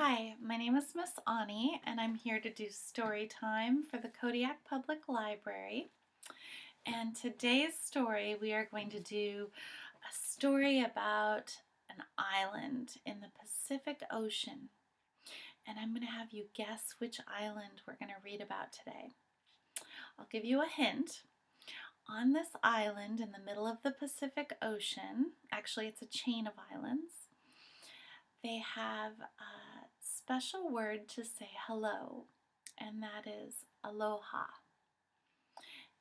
Hi, my name is Miss Ani, and I'm here to do story time for the Kodiak Public Library. And today's story, we are going to do a story about an island in the Pacific Ocean. And I'm going to have you guess which island we're going to read about today. I'll give you a hint. On this island in the middle of the Pacific Ocean, actually it's a chain of islands, they have a special word to say hello, and that is aloha.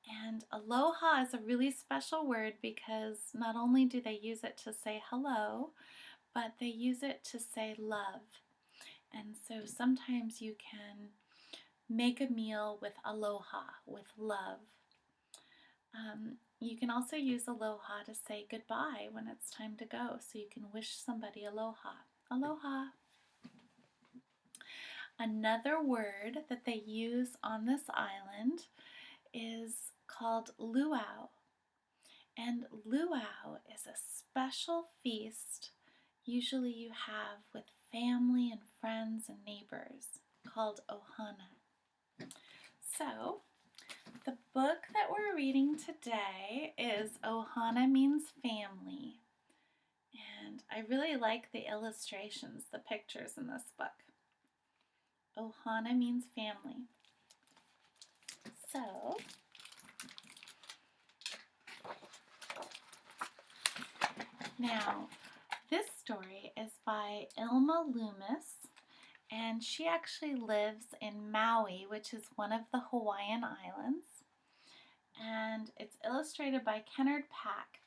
And aloha is a really special word because not only do they use it to say hello, but they use it to say love. And so sometimes you can make a meal with aloha, with love. You can also use aloha to say goodbye when it's time to go, so you can wish somebody aloha. Aloha. Another word that they use on this island is called luau. And luau is a special feast usually you have with family and friends and neighbors called ohana. So, the book that we're reading today is Ohana Means Family. And I really like the illustrations, the pictures in this book. Ohana means family. So, now this story is by Ilma Loomis, and she actually lives in Maui, which is one of the Hawaiian islands. And it's illustrated by Kennard Pack.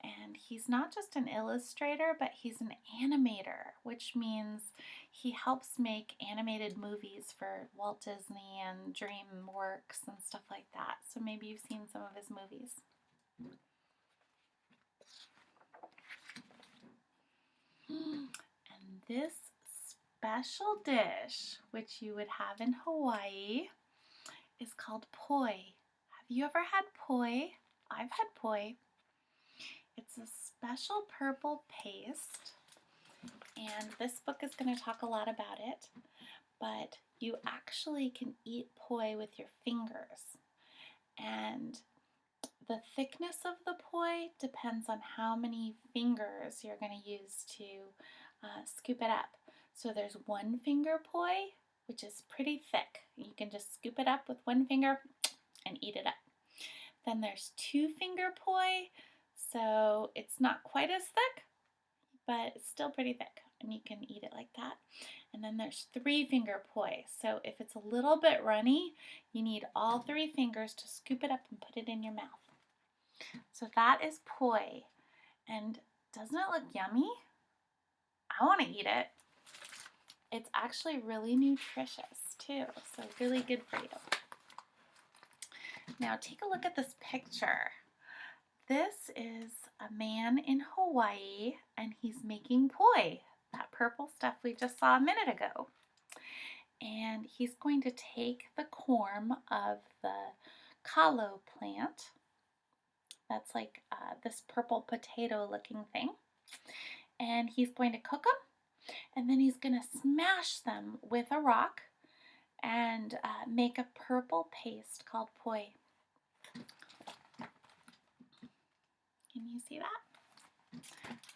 And he's not just an illustrator, but he's an animator, which means he helps make animated movies for Walt Disney and DreamWorks and stuff like that. So maybe you've seen some of his movies. And this special dish, which you would have in Hawaii, is called poi. Have you ever had poi? I've had poi. It's a special purple paste, and this book is going to talk a lot about it, but you actually can eat poi with your fingers, and the thickness of the poi depends on how many fingers you're going to use to scoop it up. So there's one finger poi, which is pretty thick. You can just scoop it up with one finger and eat it up. Then there's two finger poi, so it's not quite as thick, but it's still pretty thick, and you can eat it like that. And then there's three finger poi, so if it's a little bit runny, you need all three fingers to scoop it up and put it in your mouth. So that is poi, and doesn't it look yummy? I want to eat it. It's actually really nutritious too, so really good for you. Now take a look at this picture. This is a man in Hawaii, and he's making poi, that purple stuff we just saw a minute ago. And he's going to take the corm of the Kalo plant. That's like this purple potato looking thing. And he's going to cook them, and then he's going to smash them with a rock and make a purple paste called poi. Can you see that?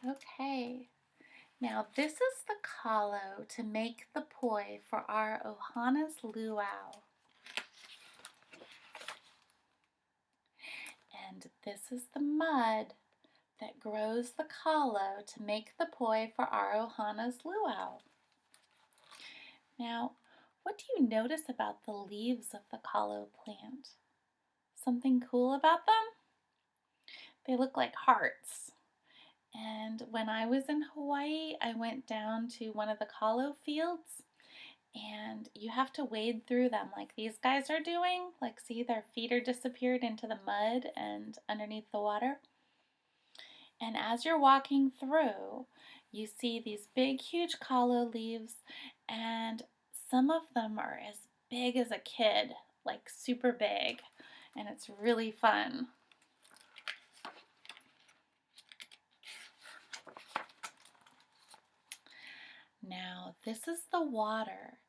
Okay. Now this is the kalo to make the poi for our ohana's luau. And this is the mud that grows the kalo to make the poi for our ohana's luau. Now, what do you notice about the leaves of the kalo plant? Something cool about them? They look like hearts. And when I was in Hawaii, I went down to one of the kalo fields, and you have to wade through them like these guys are doing. Like, see, their feet are disappeared into the mud and underneath the water. And as you're walking through, you see these big, huge kalo leaves, and some of them are as big as a kid, like super big, and it's really fun. Now, this is the water,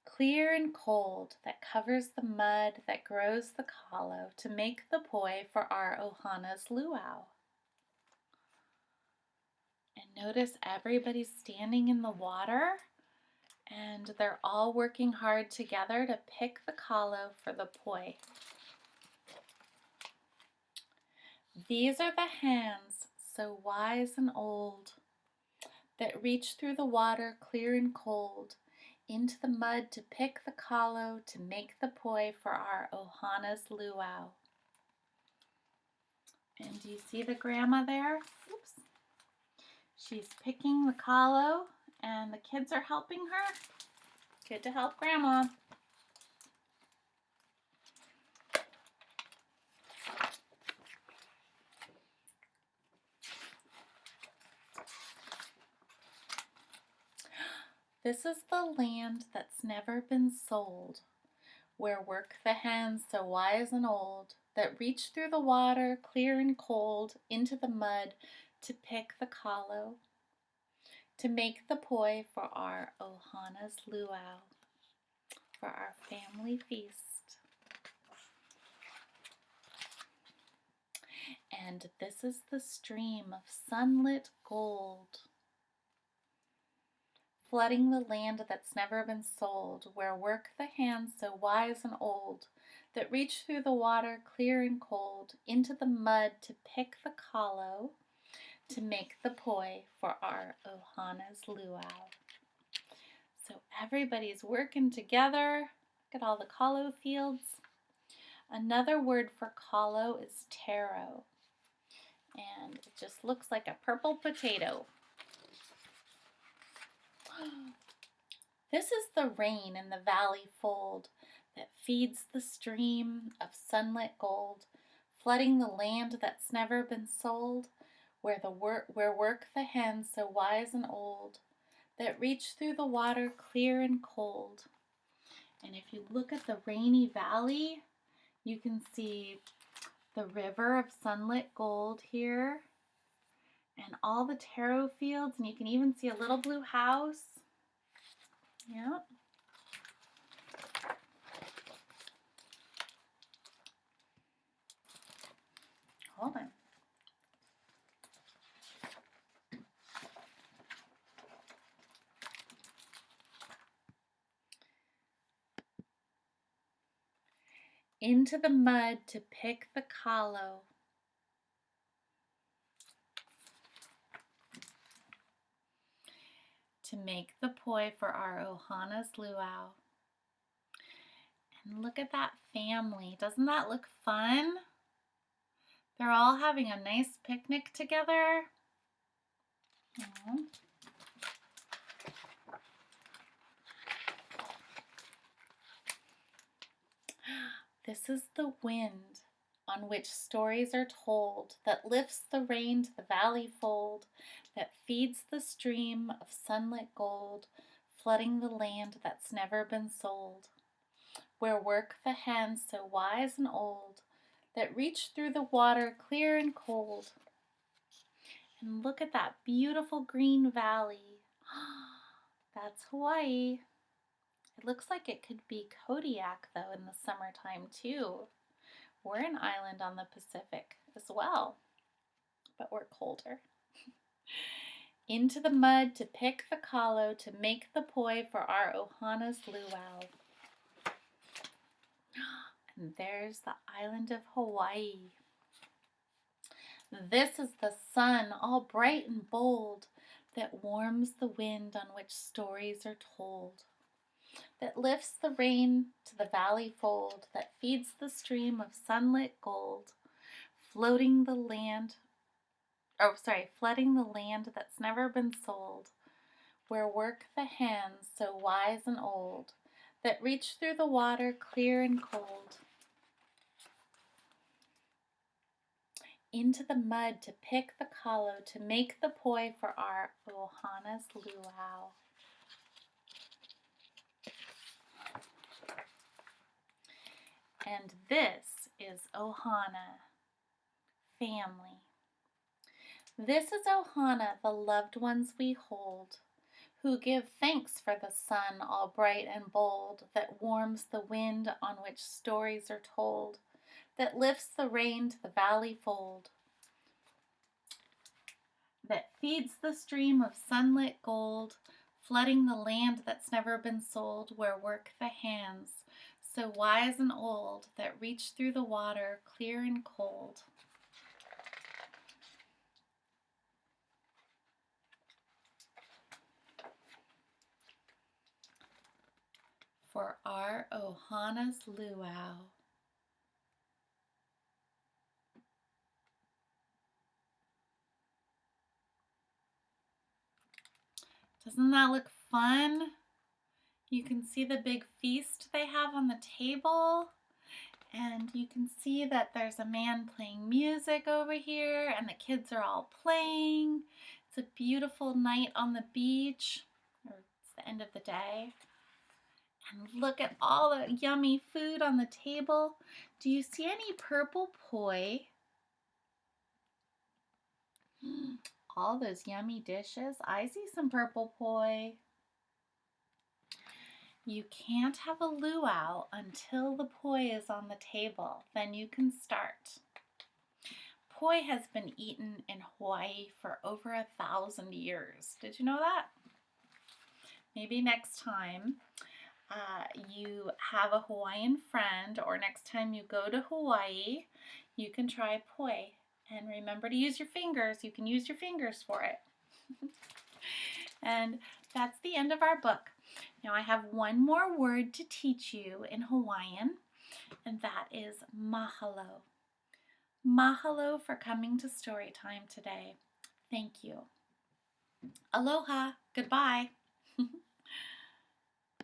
clear and cold, that covers the mud that grows the kalo to make the poi for our ohana's luau. And notice everybody's standing in the water, and they're all working hard together to pick the kalo for the poi. These are the hands, so wise and old, that reach through the water clear and cold into the mud to pick the kalo to make the poi for our ohana's luau. And do you see the grandma there? Oops. She's picking the kalo and the kids are helping her. Good to help grandma. This is the land that's never been sold, where work the hands so wise and old, that reach through the water clear and cold into the mud to pick the kalo, to make the poi for our ohana's luau, for our family feast. And this is the stream of sunlit gold, flooding the land that's never been sold, where work the hands so wise and old, that reach through the water clear and cold into the mud to pick the kalo, to make the poi for our ohana's luau. So everybody's working together. Look at all the kalo fields. Another word for kalo is taro, and it just looks like a purple potato. This is the rain in the valley fold that feeds the stream of sunlit gold, flooding the land that's never been sold, where work the hands so wise and old, that reach through the water clear and cold. And if you look at the rainy valley, you can see the river of sunlit gold here, and all the taro fields, and you can even see a little blue house. Yeah. Hold on. Into the mud to pick the kalo, to make the poi for our ohana's luau. And look at that family. Doesn't that look fun? They're all having a nice picnic together. Aww. This is the wind on which stories are told, that lifts the rain to the valley fold, that feeds the stream of sunlit gold, flooding the land that's never been sold, where work the hands so wise and old, that reach through the water clear and cold. And look at that beautiful green valley. That's Hawaii. It looks like it could be Kodiak, though, in the summertime, too. We're an island on the Pacific as well, but we're colder. Into the mud to pick the kalo, to make the poi for our ohana's luau. And there's the island of Hawaii. This is the sun, all bright and bold, that warms the wind on which stories are told, that lifts the rain to the valley fold, that feeds the stream of sunlit gold, flooding the land that's never been sold, where work the hands so wise and old, that reach through the water clear and cold. Into the mud to pick the kalo, to make the poi for our ohana's luau. And this is ohana, family. This is ohana, the loved ones we hold, who give thanks for the sun all bright and bold, that warms the wind on which stories are told, that lifts the rain to the valley fold, that feeds the stream of sunlit gold, flooding the land that's never been sold, where work the hands, so wise and old, that reach through the water, clear and cold. For our Ohana's luau. Doesn't that look fun? You can see the big feast they have on the table, and you can see that there's a man playing music over here, and the kids are all playing. It's a beautiful night on the beach, or it's the end of the day. And look at all the yummy food on the table. Do you see any purple poi? All those yummy dishes. I see some purple poi. You can't have a luau until the poi is on the table. Then you can start. Poi has been eaten in Hawaii for over 1,000 years. Did you know that? Maybe next time you have a Hawaiian friend, or next time you go to Hawaii, you can try poi. And remember to use your fingers. You can use your fingers for it. And that's the end of our book. Now I have one more word to teach you in Hawaiian, and that is mahalo. Mahalo for coming to Storytime today. Thank you. Aloha. Goodbye.